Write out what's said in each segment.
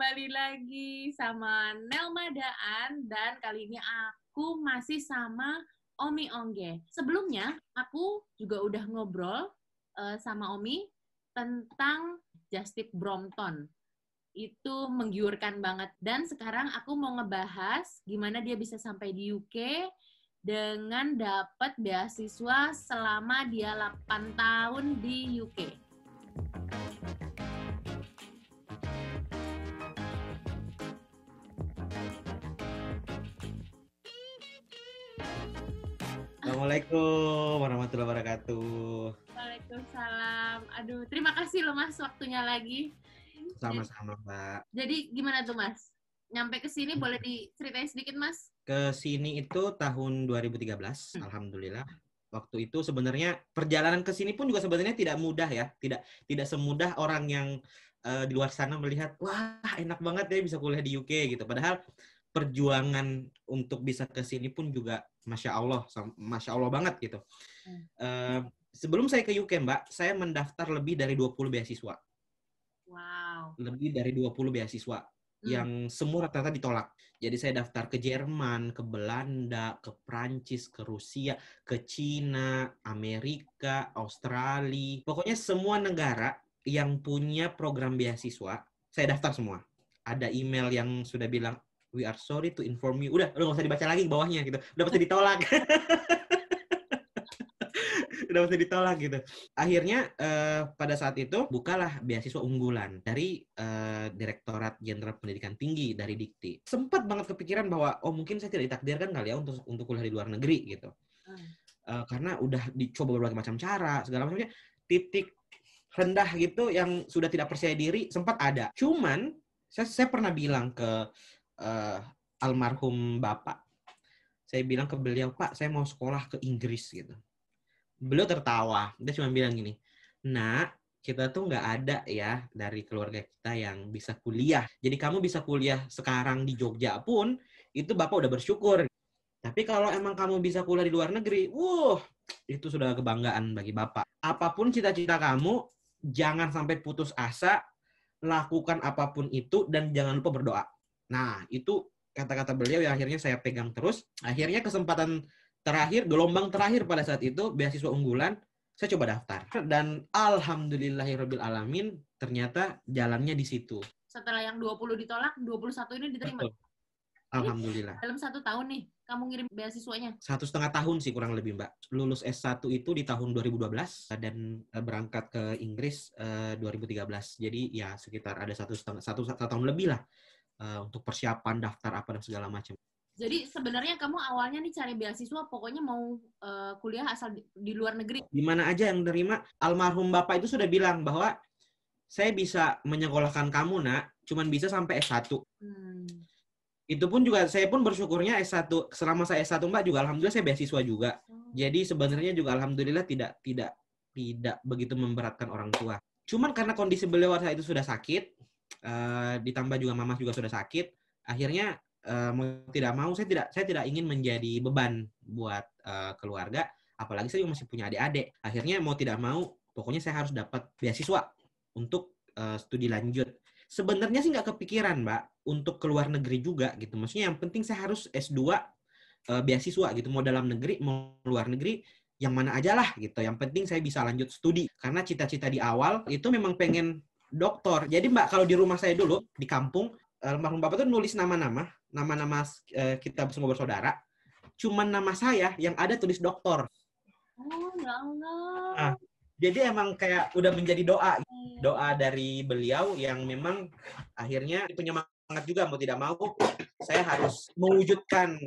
kembali lagi sama Nelma Daan dan kali ini aku masih sama Omi Ongge. Sebelumnya aku juga udah ngobrol sama Omi tentang Justin Brompton. Itu menggiurkan banget dan sekarang aku mau ngebahas gimana dia bisa sampai di UK dengan dapat beasiswa selama dia 8 tahun di UK. Assalamualaikum warahmatullahi wabarakatuh. Waalaikumsalam. Aduh, terima kasih loh Mas waktunya lagi. Sama-sama, Mbak. Jadi gimana tuh Mas? Nyampe ke sini boleh diceritain sedikit Mas? Ke sini itu tahun 2013, alhamdulillah. Waktu itu sebenarnya perjalanan ke sini pun juga sebenarnya tidak mudah ya. Tidak semudah orang yang di luar sana melihat, wah enak banget ya bisa kuliah di UK gitu. Padahal perjuangan untuk bisa ke sini pun juga Masya Allah banget gitu. Sebelum saya ke UK, Mbak, saya mendaftar lebih dari 20 beasiswa. Wow. Lebih dari 20 beasiswa yang semua rata-rata ditolak. Jadi saya daftar ke Jerman, ke Belanda, ke Prancis, ke Rusia, ke Cina, Amerika, Australia. Pokoknya semua negara yang punya program beasiswa, saya daftar semua. Ada email yang sudah bilang, we are sorry to inform you. Udah nggak usah dibaca lagi bawahnya gitu. Udah pasti ditolak. Udah pasti ditolak gitu. Akhirnya pada saat itu bukalah beasiswa unggulan dari Direktorat Jenderal Pendidikan Tinggi dari Dikti. Sempat banget kepikiran bahwa mungkin saya tidak ditakdirkan kali ya untuk kuliah di luar negeri gitu. Karena udah dicoba berbagai macam cara, segala macamnya. Titik rendah gitu yang sudah tidak percaya diri sempat ada. Cuman saya pernah bilang ke almarhum Bapak. Saya bilang ke beliau, Pak, saya mau sekolah ke Inggris gitu. Beliau tertawa, dia cuma bilang gini, nak, kita tuh nggak ada ya dari keluarga kita yang bisa kuliah. Jadi kamu bisa kuliah sekarang di Jogja pun, itu Bapak udah bersyukur. Tapi kalau emang kamu bisa kuliah di luar negeri, itu sudah kebanggaan bagi Bapak. Apapun cita-cita kamu, jangan sampai putus asa, lakukan apapun itu, dan jangan lupa berdoa. Nah, itu kata-kata beliau yang akhirnya saya pegang terus. Akhirnya kesempatan terakhir, gelombang terakhir pada saat itu, beasiswa unggulan, saya coba daftar. Dan alhamdulillahirabbil alamin, ternyata jalannya di situ. Setelah yang 20 ditolak, 21 ini diterima. Betul. Alhamdulillah. Dalam 1 tahun nih, kamu ngirim beasiswanya? 1,5 tahun sih kurang lebih, Mbak. Lulus S1 itu di tahun 2012 dan berangkat ke Inggris 2013. Jadi ya sekitar ada satu tahun lebih lah untuk persiapan daftar apa dan segala macam. Jadi sebenarnya kamu awalnya nih cari beasiswa pokoknya mau kuliah asal di luar negeri. Di mana aja yang terima. Almarhum Bapak itu sudah bilang bahwa saya bisa menyekolahkan kamu, nak, cuman bisa sampai S1. Itu pun juga saya pun bersyukurnya S1 selama saya S1, Mbak, juga alhamdulillah saya beasiswa juga. Jadi sebenarnya juga alhamdulillah tidak begitu memberatkan orang tua. Cuman karena kondisi beliau saat itu sudah sakit, ditambah juga mama juga sudah sakit, akhirnya mau tidak mau saya tidak ingin menjadi beban buat keluarga, apalagi saya juga masih punya adik-adik. Akhirnya mau tidak mau pokoknya saya harus dapat beasiswa untuk studi lanjut. Sebenarnya sih nggak kepikiran, Mbak, untuk keluar negeri juga gitu. Maksudnya yang penting saya harus S2 beasiswa gitu. Mau dalam negeri, mau luar negeri, yang mana aja lah gitu. Yang penting saya bisa lanjut studi. Karena cita-cita di awal itu memang pengen dokter. Jadi, Mbak, kalau di rumah saya dulu, di kampung, almarhum Bapak tuh nulis nama-nama kita semua bersaudara. Cuman nama saya yang ada tulis dokter. Oh, ya Allah. Nah, jadi emang kayak udah menjadi doa dari beliau yang memang akhirnya penyemangat juga mau tidak mau saya harus mewujudkan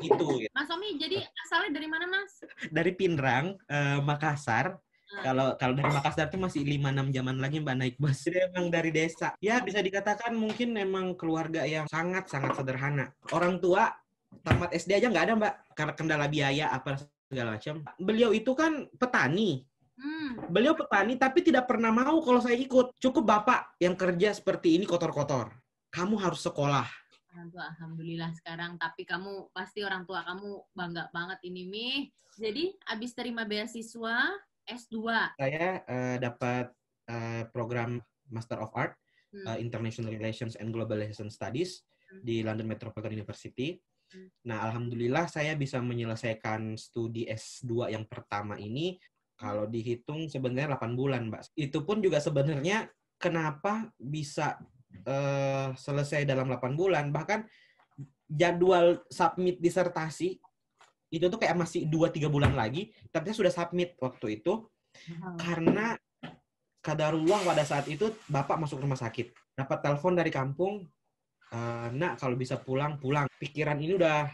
itu gitu. Mas Omi, jadi asalnya dari mana, Mas? Dari Pinrang, Makassar. Kalau dari Makassar itu masih 5-6 jaman lagi, Mbak, naik bus. Jadi emang dari desa. Ya bisa dikatakan mungkin memang keluarga yang sangat-sangat sederhana. Orang tua tamat SD aja nggak ada, Mbak, karena kendala biaya apa segala macam. Beliau itu kan petani. Beliau petani tapi tidak pernah mau kalau saya ikut. Cukup Bapak yang kerja seperti ini kotor-kotor. Kamu harus sekolah. Orang tua alhamdulillah sekarang, tapi kamu pasti orang tua kamu bangga banget ini, Mi. Jadi abis terima beasiswa S2. Saya dapat program Master of Art International Relations and Globalization Studies di London Metropolitan University. Nah, alhamdulillah saya bisa menyelesaikan studi S2 yang pertama ini kalau dihitung sebenarnya 8 bulan, Mbak. Itu pun juga sebenarnya kenapa bisa selesai dalam 8 bulan, bahkan jadwal submit disertasi itu tuh kayak masih 2-3 bulan lagi, tapi saya sudah submit waktu itu karena qadarullah pada saat itu Bapak masuk rumah sakit. Dapat telepon dari kampung, nak kalau bisa pulang. Pikiran ini udah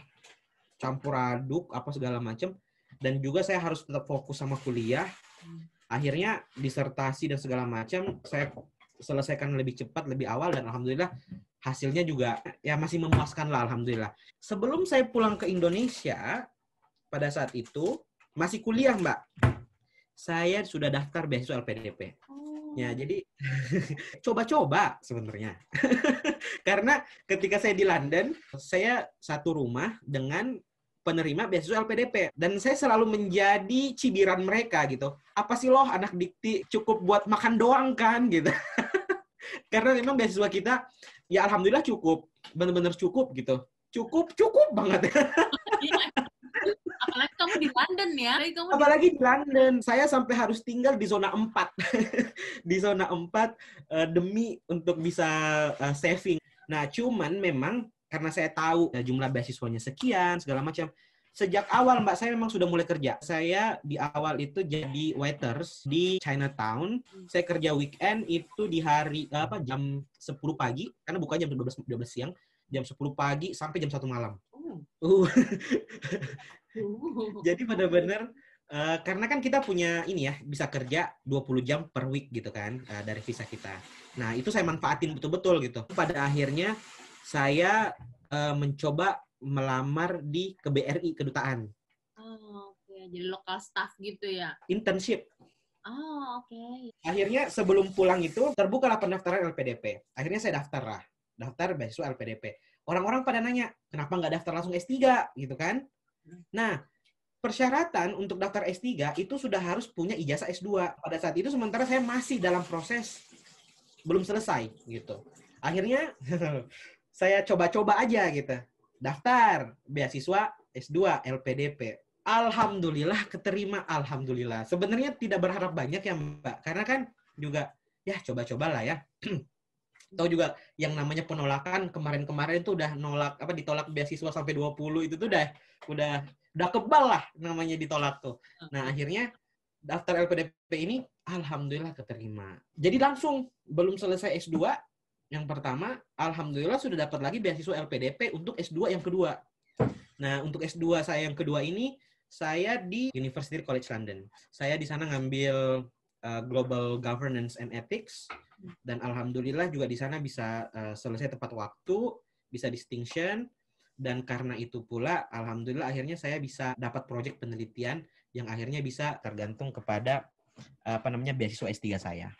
campur aduk apa segala macam, dan juga saya harus tetap fokus sama kuliah. Akhirnya disertasi dan segala macam saya selesaikan lebih cepat, lebih awal, dan alhamdulillah hasilnya juga ya masih memuaskan lah, alhamdulillah. Sebelum saya pulang ke Indonesia pada saat itu masih kuliah, Mbak. Saya sudah daftar beasiswa LPDP. Ya, jadi coba-coba sebenarnya. Karena ketika saya di London, saya satu rumah dengan penerima beasiswa LPDP. Dan saya selalu menjadi cibiran mereka gitu. Apa sih loh anak dikti cukup buat makan doang kan gitu. Karena memang beasiswa kita, ya alhamdulillah cukup. Benar-benar cukup gitu. Cukup banget. Apalagi kamu di London ya. Apalagi di London. Saya sampai harus tinggal di zona 4. Di zona 4 demi untuk bisa saving. Nah, cuman memang karena saya tahu jumlah beasiswanya sekian, segala macam. Sejak awal, Mbak, saya memang sudah mulai kerja. Saya di awal itu jadi waiters di Chinatown. Saya kerja weekend itu di hari jam 10 pagi, karena bukanya jam 12 siang. Jam 10 pagi sampai jam 1 malam. Jadi benar-benar karena kan kita punya ini ya, bisa kerja 20 jam per week gitu kan dari visa kita. Nah, itu saya manfaatin betul-betul gitu. Pada akhirnya saya mencoba melamar di KBRI, kedutaan. Oh, oke. Jadi lokal staff gitu ya? Internship. Oh, oke. Akhirnya sebelum pulang itu terbukalah pendaftaran LPDP. Akhirnya saya daftar beasiswa LPDP. Orang-orang pada nanya, kenapa nggak daftar langsung S3 gitu kan? Nah, persyaratan untuk daftar S3 itu sudah harus punya ijazah S2. Pada saat itu sementara saya masih dalam proses belum selesai gitu. Akhirnya saya coba-coba aja gitu. Daftar beasiswa S2 LPDP. Alhamdulillah keterima, alhamdulillah. Sebenarnya tidak berharap banyak ya, Mbak. Karena kan juga ya coba-cobalah ya. Tahu juga yang namanya penolakan kemarin-kemarin tuh udah ditolak beasiswa sampai 20 itu tuh udah kebal lah namanya ditolak tuh. Nah, akhirnya daftar LPDP ini alhamdulillah keterima. Jadi langsung belum selesai S2 yang pertama, alhamdulillah sudah dapat lagi beasiswa LPDP untuk S2 yang kedua. Nah, untuk S2 saya yang kedua ini saya di University College London. Saya di sana ngambil Global Governance and Ethics. Dan alhamdulillah juga di sana bisa selesai tepat waktu, bisa distinction, dan karena itu pula alhamdulillah akhirnya saya bisa dapat proyek penelitian yang akhirnya bisa tergantung kepada beasiswa S3 saya.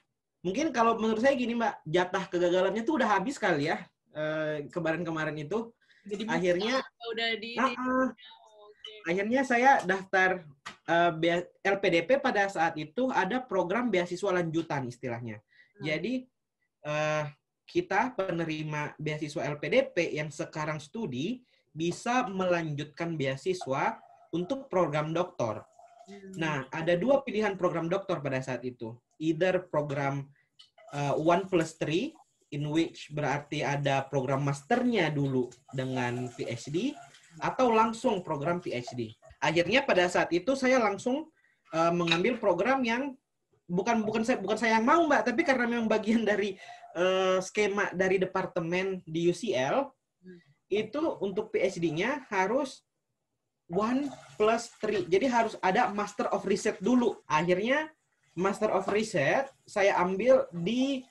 Mungkin kalau menurut saya gini, Mbak, jatah kegagalannya tuh udah habis kali ya kemarin-kemarin itu. Jadi akhirnya udah akhirnya saya daftar LPDP pada saat itu ada program beasiswa lanjutan istilahnya. Jadi kita penerima beasiswa LPDP yang sekarang studi bisa melanjutkan beasiswa untuk program doktor. Nah, ada 2 pilihan program doktor pada saat itu. Either program 1+3, in which berarti ada program masternya dulu dengan PhD, atau langsung program PhD. Akhirnya pada saat itu saya langsung mengambil program yang bukan saya yang mau, Mbak, tapi karena memang bagian dari skema dari departemen di UCL itu untuk PhD-nya harus 1+3. Jadi harus ada Master of Research dulu. Akhirnya Master of Research saya ambil di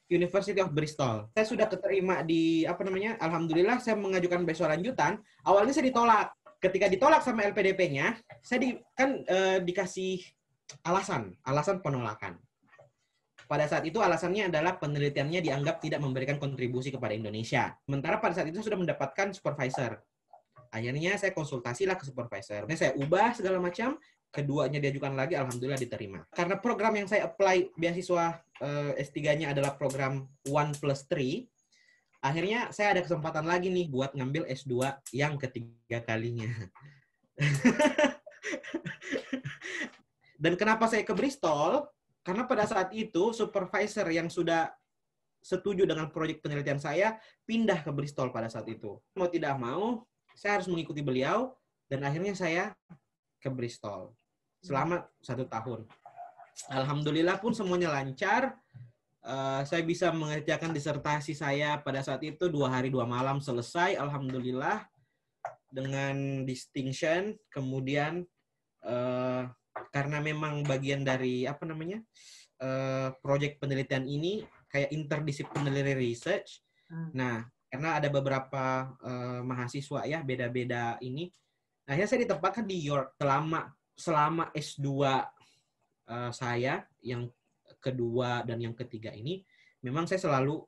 University of Bristol. Saya sudah keterima di alhamdulillah saya mengajukan beasiswa lanjutan. Awalnya saya ditolak. Ketika ditolak sama LPDP-nya, saya dikasih alasan penolakan. Pada saat itu alasannya adalah penelitiannya dianggap tidak memberikan kontribusi kepada Indonesia. Sementara pada saat itu sudah mendapatkan supervisor. Akhirnya saya konsultasilah ke supervisor. Saya ubah segala macam keduanya diajukan lagi, alhamdulillah diterima. Karena program yang saya apply beasiswa S3-nya adalah program 1+3, akhirnya saya ada kesempatan lagi nih buat ngambil S2 yang ketiga kalinya. Dan kenapa saya ke Bristol? Karena pada saat itu supervisor yang sudah setuju dengan proyek penelitian saya pindah ke Bristol pada saat itu. Mau tidak mau, saya harus mengikuti beliau dan akhirnya saya ke Bristol selama 1 tahun. Alhamdulillah pun semuanya lancar. Saya bisa mengerjakan disertasi saya pada saat itu 2 hari 2 malam selesai. Alhamdulillah dengan distinction. Kemudian karena memang bagian dari proyek penelitian ini kayak interdisciplinary research. Nah, karena ada beberapa mahasiswa ya beda-beda ini. Akhirnya saya ditempatkan di York selama S2 saya yang kedua dan yang ketiga ini. Memang saya selalu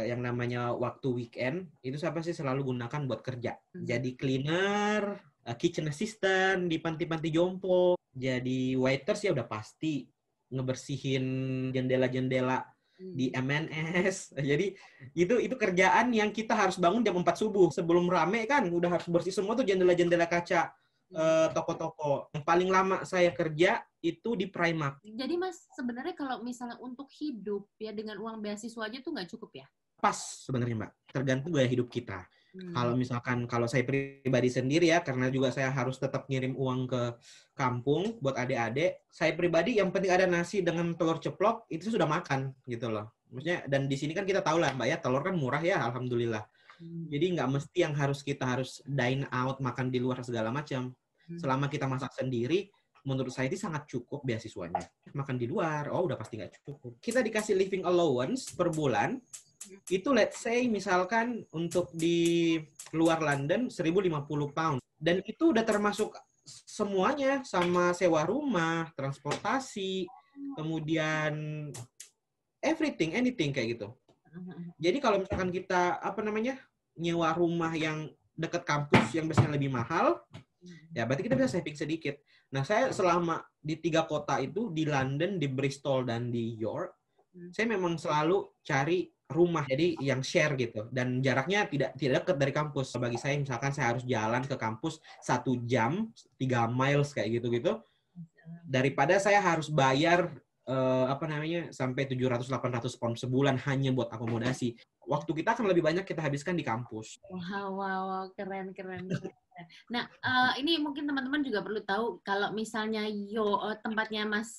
yang namanya waktu weekend itu saya pasti selalu gunakan buat kerja. Jadi cleaner, kitchen assistant di panti-panti jompo, jadi waiters ya udah pasti, ngebersihin jendela-jendela di MNS. Jadi itu kerjaan yang kita harus bangun jam 4 subuh. Sebelum rame kan udah harus bersih semua tuh jendela-jendela kaca toko-toko. Yang paling lama saya kerja itu di Primark. Jadi Mas, sebenarnya kalau misalnya untuk hidup ya dengan uang beasiswa aja tuh nggak cukup ya? Pas sebenarnya Mbak, tergantung gaya hidup kita. Kalau saya pribadi sendiri ya, karena juga saya harus tetap ngirim uang ke kampung buat adik-adik, saya pribadi yang penting ada nasi dengan telur ceplok, itu sudah makan gitu loh. Maksudnya, dan di sini kan kita tahu lah Mbak ya, telur kan murah ya, alhamdulillah. Jadi nggak mesti yang kita harus dine out, makan di luar segala macam. Selama kita masak sendiri, menurut saya itu sangat cukup beasiswanya. Makan di luar, udah pasti nggak cukup. Kita dikasih living allowance per bulan, itu let's say misalkan untuk di luar London 1.050 pound. Dan itu udah termasuk semuanya, sama sewa rumah, transportasi, kemudian everything, anything kayak gitu. Jadi kalau misalkan kita nyewa rumah yang dekat kampus yang biasanya lebih mahal, ya berarti kita bisa saving sedikit. Nah, saya selama di 3 kota itu, di London, di Bristol, dan di York, saya memang selalu cari rumah, jadi yang share gitu. Dan jaraknya tidak dekat dari kampus. Bagi saya, misalkan saya harus jalan ke kampus 1 jam, 3 miles kayak gitu-gitu, daripada saya harus bayar sampai 700-800 pound sebulan hanya buat akomodasi. Waktu kita akan lebih banyak kita habiskan di kampus. Wow, keren. Nah, ini mungkin teman-teman juga perlu tahu kalau misalnya tempatnya Mas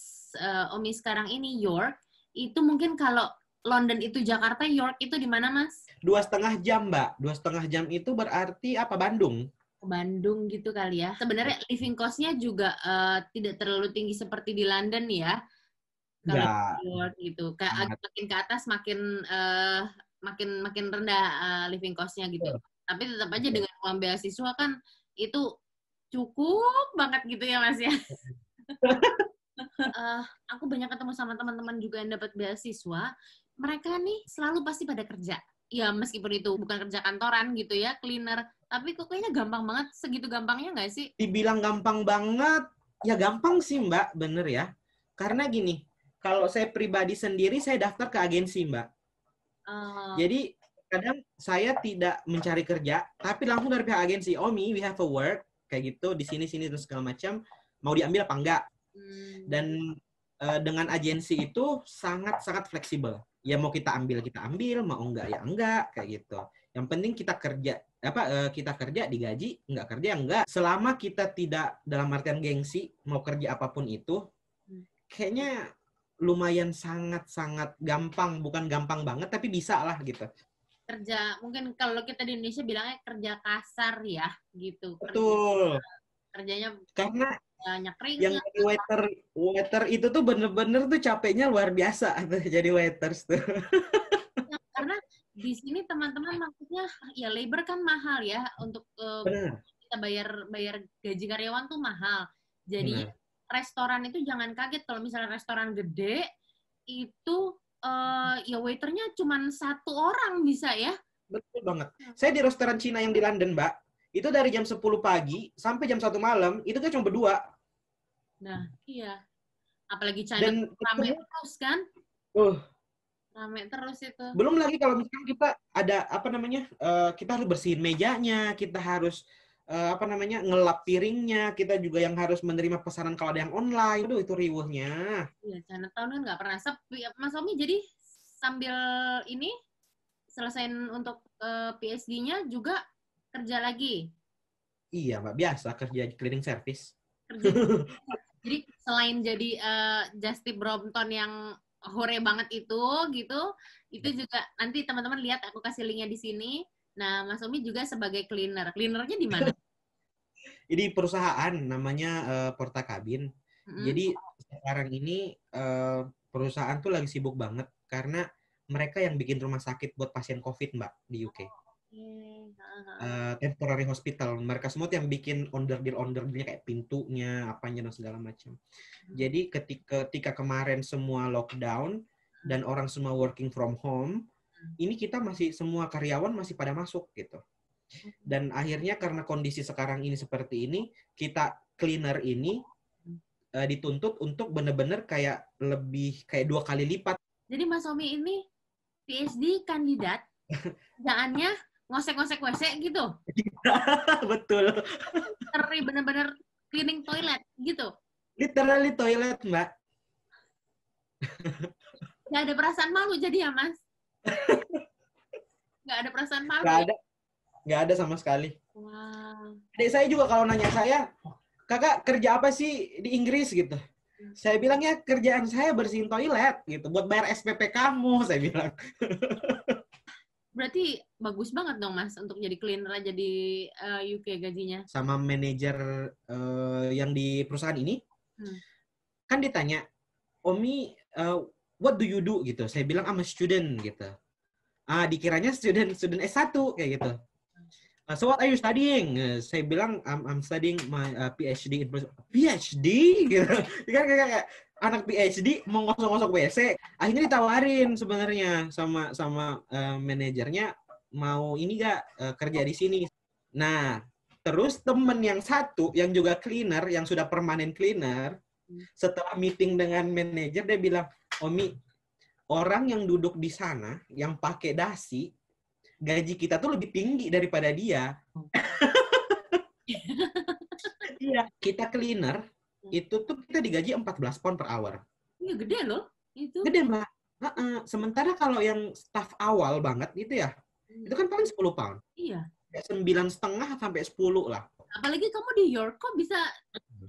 Omi sekarang ini York, itu mungkin kalau London itu Jakarta, York itu di mana Mas? 2,5 jam Mbak. 2,5 jam itu berarti apa? Bandung. Bandung gitu kali ya. Sebenarnya living cost-nya juga tidak terlalu tinggi seperti di London ya. Kalau di York gitu, kayak makin ke atas makin rendah living cost-nya gitu. Tapi tetap aja dengan uang beasiswa kan itu cukup banget gitu ya Mas ya. Aku banyak ketemu sama teman-teman juga yang dapat beasiswa. Mereka nih selalu pasti pada kerja. Ya meskipun itu bukan kerja kantoran gitu ya, cleaner. Tapi kok kayaknya gampang banget, segitu gampangnya nggak sih? Dibilang gampang banget, ya gampang sih Mbak, bener ya. Karena gini, kalau saya pribadi sendiri, saya daftar ke agensi Mbak. Jadi kadang saya tidak mencari kerja, tapi langsung dari pihak agensi, Omi, we have a work, kayak gitu, di sini dan segala macam, mau diambil apa enggak? Dan dengan agensi itu sangat fleksibel. Ya mau kita ambil, mau enggak ya enggak, kayak gitu. Yang penting kita kerja digaji, enggak kerja enggak. Selama kita tidak dalam artian gengsi mau kerja apapun itu, kayaknya lumayan sangat gampang, bukan gampang banget tapi bisa lah gitu. Kerja mungkin kalau kita di Indonesia bilangnya kerja kasar ya gitu. Betul. Kerjanya karena banyak keringat. Yang jadi waiter itu tuh bener-bener tuh capeknya luar biasa tuh jadi waiters tuh. Karena di sini teman-teman maksudnya ya labor kan mahal ya untuk kita bayar gaji karyawan tuh mahal. Jadi restoran itu jangan kaget kalau misalnya restoran gede itu ya waiternya cuma 1 orang bisa ya. Betul banget. Saya di restoran Cina yang di London, Mbak. Itu dari jam 10 pagi sampai jam 1 malam, itu kan cuma berdua. Nah, iya. Apalagi China Dan rame terus kan? uh, Rame terus itu. belum lagi kalau misalkan kita ada apa namanya, kita harus bersihin mejanya, kita harus apa namanya, ngelap piringnya, kita juga yang harus menerima pesanan kalau ada yang online. Aduh, itu riuhnya. Iya, Chinatown kan nggak pernah sepi. Mas Omi jadi sambil ini selesain untuk PSD-nya juga kerja lagi. Iya, Mbak, biasa kerja cleaning service. Kerja. Jadi selain jadi Justin Brompton yang hore banget itu juga nanti teman-teman lihat aku kasih linknya di sini. Nah, Mas Omi juga sebagai cleaner. Cleanernya di mana? Jadi perusahaan namanya Porta Cabin. Jadi sekarang ini perusahaan tuh lagi sibuk banget karena mereka yang bikin rumah sakit buat pasien COVID, Mbak, di UK. Temporary hospital. Mereka semua tuh yang bikin onder-deal-nya kayak pintunya, apanya dan segala macam. Jadi ketika kemarin semua lockdown dan orang semua working from home, ini kita masih semua karyawan masih pada masuk gitu. Dan akhirnya karena kondisi sekarang ini seperti ini, kita cleaner ini dituntut untuk benar-benar kayak lebih kayak 2 kali lipat. Jadi Mas Omi ini PhD kandidat, kerjaannya ngosek-ngosek WC gitu. Betul. Bener-bener cleaning toilet gitu. Literally toilet, Mbak. Gak ada perasaan malu jadi ya, Mas? Gak ada perasaan malu. Nggak ada sama sekali. Wow. Adik saya juga kalau nanya saya, kakak kerja apa sih di Inggris gitu. Saya bilang ya kerjaan saya bersihin toilet gitu, buat bayar SPP kamu, saya bilang. Berarti bagus banget dong Mas untuk jadi cleaner aja di UK gajinya. Sama manajer yang di perusahaan ini, kan ditanya, Omi, what do you do gitu. Saya bilang I'm a student gitu. Dikiranya student S1 kayak gitu. So what are you studying? Saya bilang I'm studying my PhD. PhD gitu. Kan kayak anak PhD mau ngosok-ngosok WC. Akhirnya ditawarin sebenarnya sama manajernya, mau ini gak kerja di sini. Nah, terus temen yang satu yang juga cleaner, yang sudah permanent cleaner, setelah meeting dengan manajer dia bilang, Omi, orang yang duduk di sana yang pakai dasi, gaji kita tuh lebih tinggi daripada dia. Iya, kita cleaner itu tuh kita digaji 14 pound per hour. Iya, gede loh itu. Gede, Mbak. Sementara kalau yang staff awal banget itu ya, itu kan paling 10 pound. Iya. 9,5 sampai 10 lah. Apalagi kamu di York kok bisa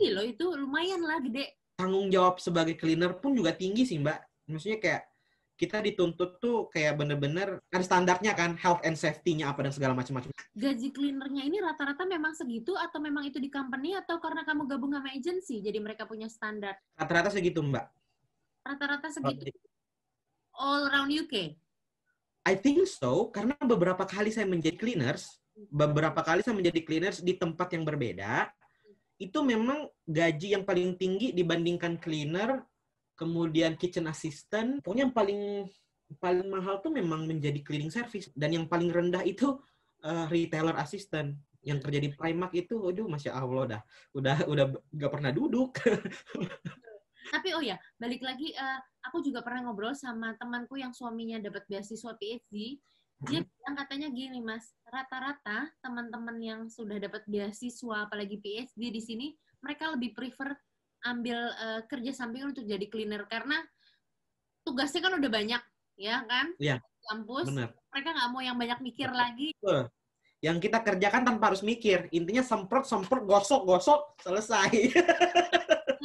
loh, itu lumayan lah gede. Tanggung jawab sebagai cleaner pun juga tinggi sih, Mbak. Maksudnya kayak kita dituntut tuh kayak bener-bener ada standarnya kan, health and safety-nya apa dan segala macam-macam. Gaji cleanernya ini rata-rata memang segitu atau memang itu di company atau karena kamu gabung sama agency jadi mereka punya standar? Rata-rata segitu, Mbak. Rata-rata segitu. All around UK? I think so, karena beberapa kali saya menjadi cleaners di tempat yang berbeda, itu memang gaji yang paling tinggi dibandingkan cleaner, kemudian kitchen assistant. Pokoknya yang paling mahal tuh memang menjadi cleaning service, dan yang paling rendah itu retailer assistant. Yang kerja di Primark itu, aduh, masya Allah, udah nggak pernah duduk. Tapi oh ya, balik lagi, aku juga pernah ngobrol sama temanku yang suaminya dapat beasiswa PhD. Dia bilang katanya gini, Mas, rata-rata teman-teman yang sudah dapat beasiswa, apalagi PhD di sini, mereka lebih prefer ambil kerja samping untuk jadi cleaner karena tugasnya kan udah banyak, ya kan? Iya. Kampus, bener. Mereka nggak mau yang banyak mikir lagi. Yang kita kerjakan tanpa harus mikir, intinya semprot, gosok, selesai.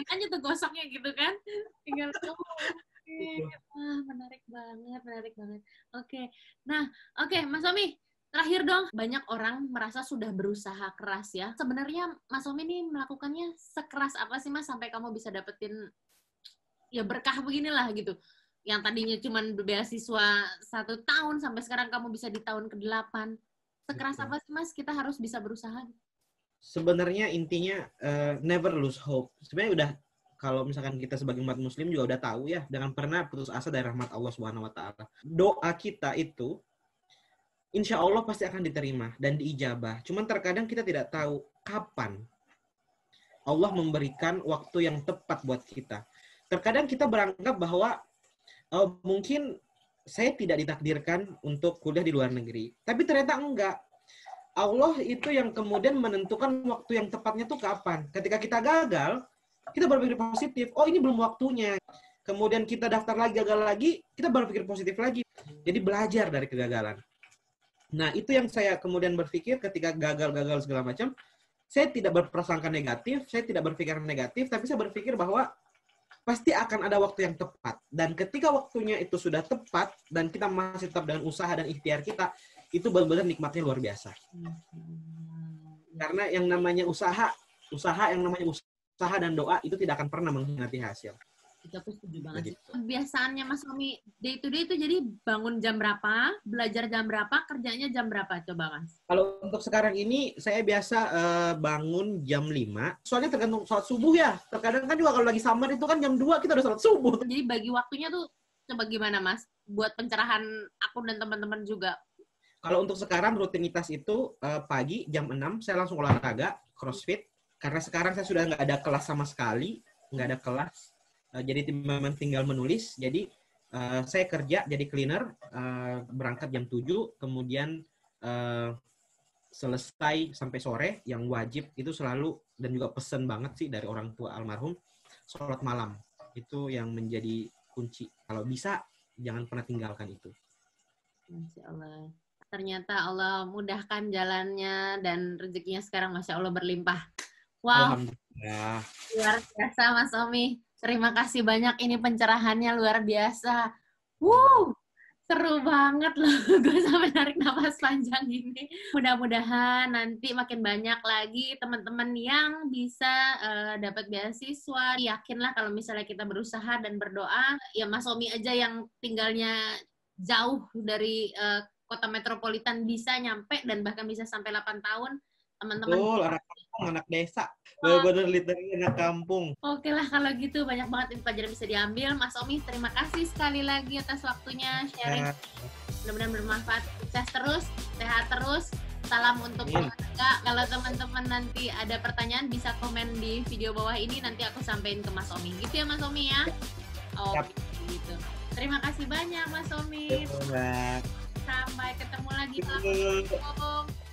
Aja tuh gosoknya gitu kan, tinggal menarik banget. Oke. Nah, Mas Omi, terakhir dong, banyak orang merasa sudah berusaha keras ya. Sebenarnya Mas Omi ini melakukannya sekeras apa sih Mas sampai kamu bisa dapetin ya berkah beginilah gitu. Yang tadinya cuma beasiswa 1 tahun sampai sekarang kamu bisa di tahun ke-8. Sekeras apa sih Mas kita harus bisa berusaha? Sebenarnya intinya never lose hope. Sebenarnya udah, kalau misalkan kita sebagai umat muslim juga udah tahu ya, jangan pernah putus asa dari rahmat Allah Subhanahu wa taala. Doa kita itu insya Allah pasti akan diterima dan diijabah. Cuman terkadang kita tidak tahu kapan. Allah memberikan waktu yang tepat buat kita. Terkadang kita beranggap bahwa mungkin saya tidak ditakdirkan untuk kuliah di luar negeri. Tapi ternyata enggak. Allah itu yang kemudian menentukan waktu yang tepatnya tuh kapan. Ketika kita gagal, kita berpikir positif. Oh, ini belum waktunya. Kemudian kita daftar lagi, gagal lagi, kita berpikir positif lagi. Jadi belajar dari kegagalan. Nah, itu yang saya kemudian berpikir ketika gagal-gagal segala macam. Saya tidak berprasangka negatif, saya tidak berpikir negatif, tapi saya berpikir bahwa pasti akan ada waktu yang tepat. Dan ketika waktunya itu sudah tepat, dan kita masih tetap dengan usaha dan ikhtiar kita, itu benar-benar nikmatnya luar biasa. Karena yang namanya usaha dan doa, itu tidak akan pernah mengkhianati hasil. Itu aku setuju banget. Kebiasaannya Mas Omi day to day itu jadi bangun jam berapa, belajar jam berapa, kerjanya jam berapa coba Mas? Kalau untuk sekarang ini saya biasa bangun jam 5. Soalnya tergantung sholat subuh ya. Terkadang kan juga kalau lagi summer itu kan jam 2 kita udah sholat subuh. Jadi bagi waktunya tuh coba gimana Mas? Buat pencerahan aku dan teman-teman juga. Kalau untuk sekarang rutinitas itu pagi jam 6 saya langsung olahraga, crossfit. Karena sekarang saya sudah nggak ada kelas sama sekali. Nggak ada kelas. Jadi memang tinggal menulis. Jadi saya kerja jadi cleaner, berangkat jam 7, kemudian selesai sampai sore. Yang wajib itu selalu, dan juga pesen banget sih dari orang tua almarhum, sholat malam. Itu yang menjadi kunci. Kalau bisa, jangan pernah tinggalkan itu. Masya Allah. Ternyata Allah mudahkan jalannya dan rezekinya sekarang Masya Allah berlimpah. Wow. Alhamdulillah. Luar biasa Mas Omi. Terima kasih banyak, ini pencerahannya luar biasa. Seru banget loh, gue sampai narik nafas panjang ini. Mudah-mudahan nanti makin banyak lagi teman-teman yang bisa dapat beasiswa. Yakinlah kalau misalnya kita berusaha dan berdoa, ya Mas Omi aja yang tinggalnya jauh dari kota metropolitan bisa nyampe dan bahkan bisa sampai 8 tahun. Teman-teman. Betul, anak kampung, anak desa. Benar-benar literally anak kampung. Oke lah kalau gitu, banyak banget pelajaran bisa diambil. Mas Omi, terima kasih sekali lagi atas waktunya sharing. Mudah-mudahan bermanfaat. Sukses terus, sehat terus. Salam untuk keluarga. Kalau teman-teman nanti ada pertanyaan bisa komen di video bawah ini, nanti aku sampaikan ke Mas Omi. Gitu ya Mas Omi ya? Oh, gitu. Terima kasih banyak Mas Omi. Sampai ketemu lagi. Assalamualaikum.